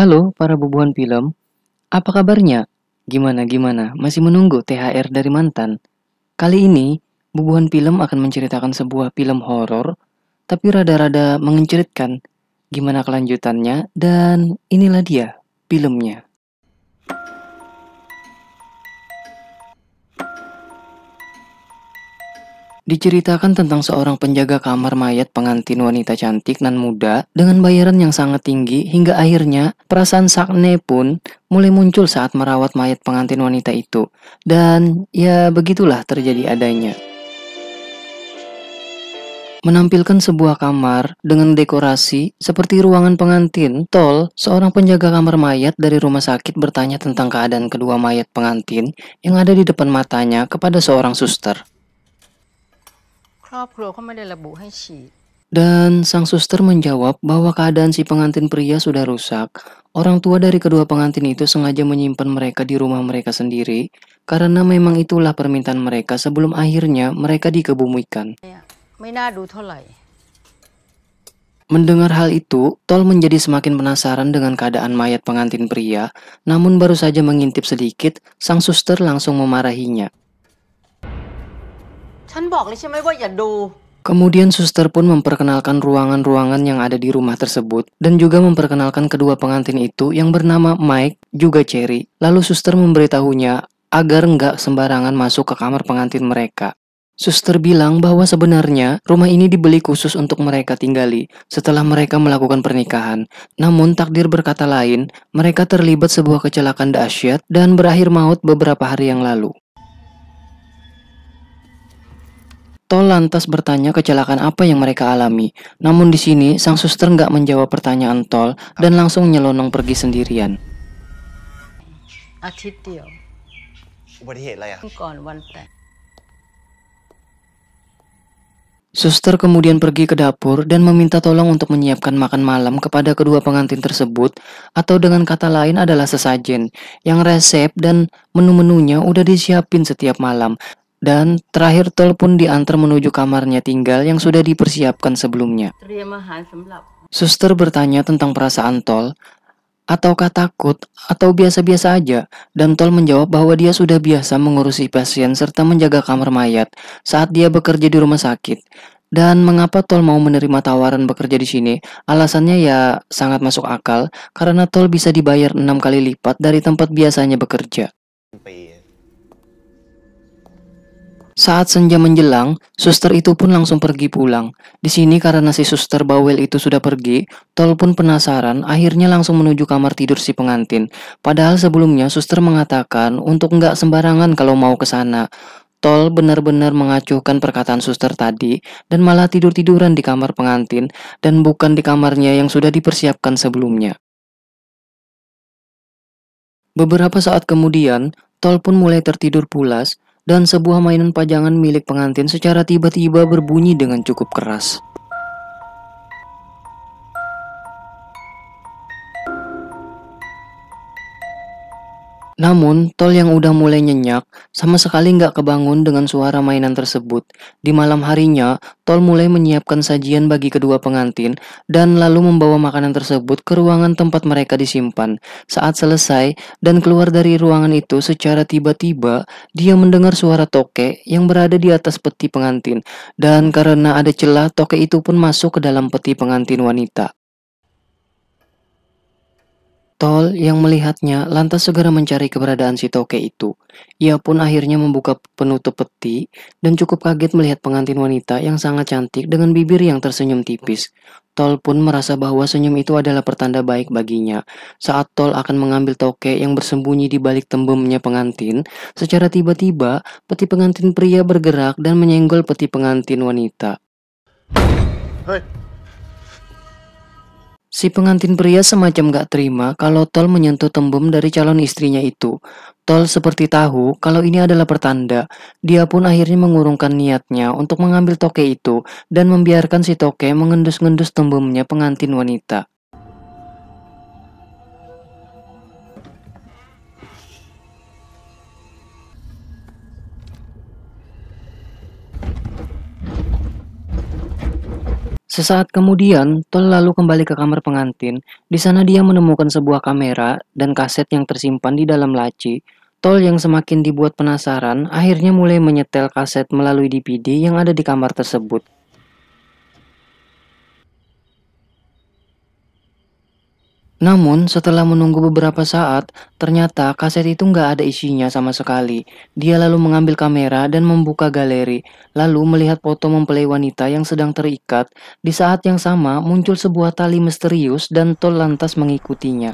Halo para bubuhan film, apa kabarnya? Gimana? Masih menunggu THR dari mantan? Kali ini, bubuhan film akan menceritakan sebuah film horor, tapi rada-rada mengenceritkan. Gimana kelanjutannya? Dan inilah dia, filmnya. Diceritakan tentang seorang penjaga kamar mayat pengantin wanita cantik nan muda dengan bayaran yang sangat tinggi hingga akhirnya perasaan sakne pun mulai muncul saat merawat mayat pengantin wanita itu. Dan ya begitulah terjadi adanya. Menampilkan sebuah kamar dengan dekorasi seperti ruangan pengantin. Seorang penjaga kamar mayat dari rumah sakit bertanya tentang keadaan kedua mayat pengantin yang ada di depan matanya kepada seorang suster. ครอบครัวเขาไม่ได้ระบุให้ฉีด Dan sang suster menjawab bahwa keadaan si pengantin pria sudah rusak. Orang tua dari kedua pengantin itu sengaja menyimpan mereka di rumah mereka sendiri karena memang itulah permintaan mereka sebelum akhirnya mereka dikebumikan. ไม่น่าดูเท่าไหร่ Mendengar hal itu, Tol menjadi semakin penasaran dengan keadaan mayat pengantin pria, namun baru saja mengintip sedikit, sang suster langsung memarahinya. ฉันบอกเลยใช่ไหมว่าอย่าดู Kemudian suster pun memperkenalkan ruangan-ruangan yang ada di rumah tersebut dan juga memperkenalkan kedua pengantin itu yang bernama Mike juga Cherry. Lalu suster memberitahunya agar nggak sembarangan masuk ke kamar pengantin mereka. Suster bilang bahwa sebenarnya rumah ini dibeli khusus untuk mereka tinggali setelah mereka melakukan pernikahan. Namun takdir berkata lain, mereka terlibat sebuah kecelakaan dahsyat dan berakhir maut beberapa hari yang lalu. Tol lantas bertanya kecelakaan apa yang mereka alami. Namun di sini sang suster nggak menjawab pertanyaan Tol dan langsung nyelonong pergi sendirian. อาทิตย์เดียวอุบัติเหตุอะไรอ่ะก่อนวันแต่ง Suster kemudian pergi ke dapur dan meminta tolong untuk menyiapkan makan malam kepada kedua pengantin tersebut, atau dengan kata lain adalah sesajen, yang resep dan menu-menunya udah disiapin setiap malam. Dan terakhir Tol pun diantar menuju kamarnya tinggal yang sudah dipersiapkan sebelumnya. เตรียมอาหารสำหรับ Suster bertanya tentang perasaan Tol, ataukah takut, atau biasa-biasa aja, dan Tol menjawab bahwa dia sudah biasa mengurusi pasien serta menjaga kamar mayat saat dia bekerja di rumah sakit. Dan mengapa Tol mau menerima tawaran bekerja di sini? Alasannya ya sangat masuk akal, karena Tol bisa dibayar 6 kali lipat dari tempat biasanya bekerja. ปี Saat senja menjelang, suster itu pun langsung pergi pulang. Di sini karena si suster bawel itu sudah pergi, Tol pun penasaran, akhirnya langsung menuju kamar tidur si pengantin. Padahal sebelumnya suster mengatakan untuk nggak sembarangan kalau mau ke sana. Tol benar-benar mengacuhkan perkataan suster tadi dan malah tidur-tiduran di kamar pengantin dan bukan di kamarnya yang sudah dipersiapkan sebelumnya. Beberapa saat kemudian, Tol pun mulai tertidur pulas dan sebuah mainan pajangan milik pengantin secara tiba-tiba berbunyi dengan cukup keras. Namun, Tol yang udah mulai nyenyak, sama sekali nggak kebangun dengan suara mainan tersebut. Di malam harinya, Tol mulai menyiapkan sajian bagi kedua pengantin, dan lalu membawa makanan tersebut ke ruangan tempat mereka disimpan. Saat selesai, dan keluar dari ruangan itu secara tiba-tiba, dia mendengar suara toke yang berada di atas peti pengantin. Dan karena ada celah, toke itu pun masuk ke dalam peti pengantin wanita. Tol yang melihatnya lantas segera mencari keberadaan si toke itu. Ia pun akhirnya membuka penutup peti dan cukup kaget melihat pengantin wanita yang sangat cantik dengan bibir yang tersenyum tipis. Tol pun merasa bahwa senyum itu adalah pertanda baik baginya. Saat Tol akan mengambil toke yang bersembunyi di balik tembemnya pengantin, secara tiba-tiba peti pengantin pria bergerak dan menyenggol peti pengantin wanita. เฮ้ย Si pengantin pria semacam gak terima kalau Tol menyentuh tembem dari calon istrinya itu. Tol seperti tahu kalau ini adalah pertanda. Dia pun akhirnya mengurungkan niatnya untuk mengambil toke itu dan membiarkan si toke mengendus-ngendus tembemnya pengantin wanita. Sesaat kemudian, Tol lalu kembali ke kamar pengantin. Di sana dia menemukan sebuah kamera dan kaset yang tersimpan di dalam laci. Tol yang semakin dibuat penasaran, akhirnya mulai menyetel kaset melalui DVD yang ada di kamar tersebut. Namun, setelah menunggu beberapa saat, ternyata kaset itu nggak ada isinya sama sekali. Dia lalu mengambil kamera dan membuka galeri, lalu melihat foto mempelai wanita yang sedang terikat. Di saat yang sama, muncul sebuah tali misterius dan Tol lantas mengikutinya.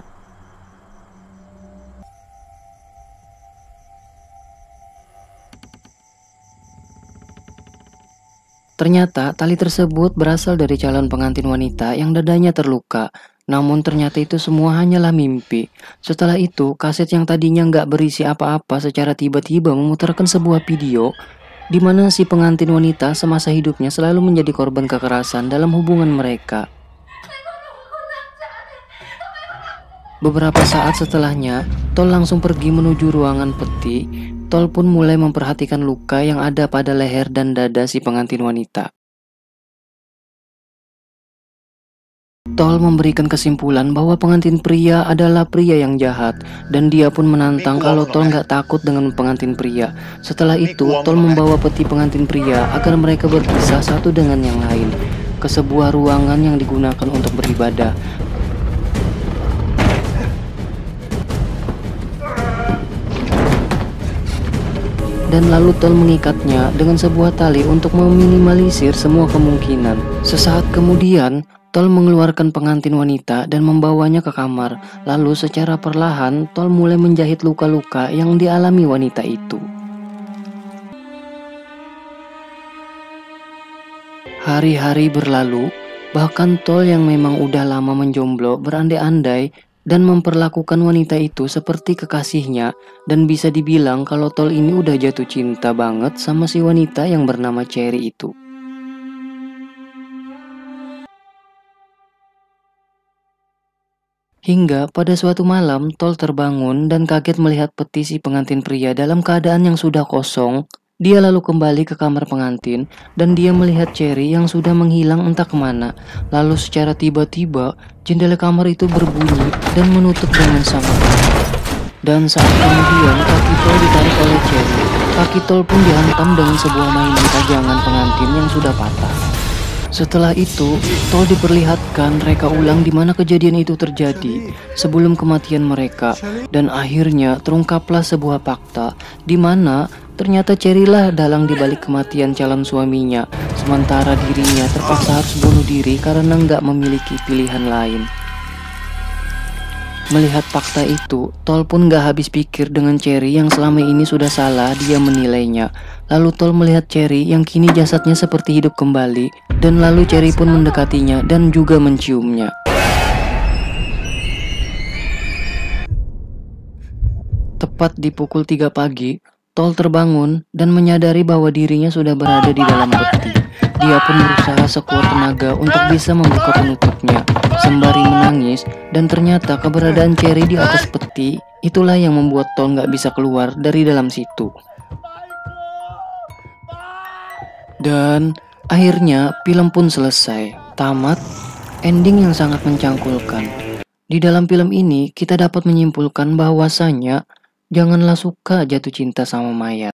Ternyata tali tersebut berasal dari calon pengantin wanita yang dadanya terluka. Namun ternyata itu semua hanyalah mimpi. Setelah itu, kaset yang tadinya nggak berisi apa-apa secara tiba-tiba memutarkan sebuah video di mana si pengantin wanita semasa hidupnya selalu menjadi korban kekerasan dalam hubungan mereka. Beberapa saat setelahnya, Tol langsung pergi menuju ruangan peti. Tol pun mulai memperhatikan luka yang ada pada leher dan dada si pengantin wanita. Tol memberikan kesimpulan bahwa pengantin pria adalah pria yang jahat, dan dia pun menantang kalau Tol nggak takut dengan pengantin pria. Setelah itu, Tol membawa peti pengantin pria agar mereka berpisah satu dengan yang lain ke sebuah ruangan yang digunakan untuk beribadah. Dan lalu Tol mengikatnya dengan sebuah tali untuk meminimalisir semua kemungkinan. Sesaat kemudian, Tol mengeluarkan pengantin wanita dan membawanya ke kamar. Lalu secara perlahan, Tol mulai menjahit luka-luka yang dialami wanita itu. Hari-hari berlalu, bahkan Tol yang memang udah lama menjomblo berandai-andai dan memperlakukan wanita itu seperti kekasihnya, dan bisa dibilang kalau Tol ini udah jatuh cinta banget sama si wanita yang bernama Cherry itu. Hingga pada suatu malam, Tol terbangun dan kaget melihat peti si pengantin pria dalam keadaan yang sudah kosong. Dia lalu kembali ke kamar pengantin dan dia melihat Cherry yang sudah menghilang entah kemana. Lalu secara tiba-tiba, jendela kamar itu berbunyi dan menutup dengan sangat keras. Dan saat kemudian kaki Tol ditarik oleh Cherry, kaki Tol pun dihantam dengan sebuah mainan pajangan pengantin yang sudah patah. Setelah itu, Tol diperlihatkan reka ulang di mana kejadian itu terjadi sebelum kematian mereka, dan akhirnya terungkaplah sebuah fakta di mana ternyata Cherry lah dalang dibalik kematian calon suaminya, sementara dirinya terpaksa harus bunuh diri karena nggak memiliki pilihan lain. Melihat fakta itu, Tol pun gak habis pikir dengan Cherry yang selama ini sudah salah dia menilainya. Lalu Tol melihat Cherry yang kini jasadnya seperti hidup kembali, dan lalu Cherry pun mendekatinya dan juga menciumnya. Tepat di pukul 3 pagi, Tol terbangun dan menyadari bahwa dirinya sudah berada di dalam peti. Dia pun berusaha sekuat tenaga untuk bisa membuka penutupnya, sembari menangis, dan ternyata keberadaan Cherry di atas peti itulah yang membuat Tol nggak bisa keluar dari dalam situ. Dan akhirnya film pun selesai, tamat, ending yang sangat mencangkulkan. Di dalam film ini kita dapat menyimpulkan bahwasanya janganlah suka jatuh cinta sama mayat.